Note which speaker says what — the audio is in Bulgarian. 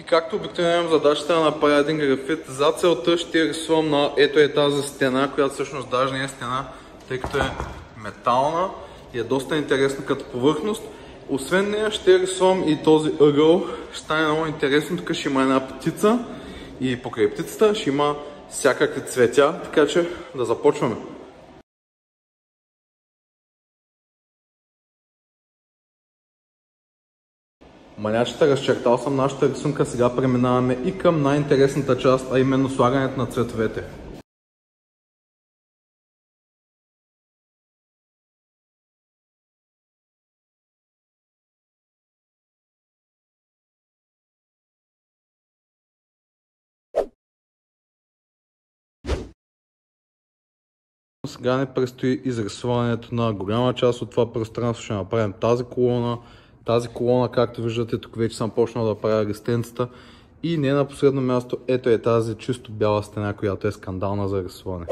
Speaker 1: както обикновено задачата да направя един графит, за целта ще рисувам на ето е тази стена, която всъщност даже не е стена, тъй като е метална и е доста интересна като повърхност. Освен нея ще рисувам и този ъгъл, ще стане много интересно, тук ще има една птица и покрай птицата ще има всякакви цветя, така че да започваме. Манячета, разчертал съм нашата рисунка, сега преминаваме и към най-интересната част, а именно слагането на цветовете. Сега не предстои изрисуването на голяма част от това пространство, ще направим тази колона. Тази колона, както виждате, тук вече съм почнал да правя растенцата. И не на последно място, ето е тази чисто бяла стена, която е скандална за рисуване.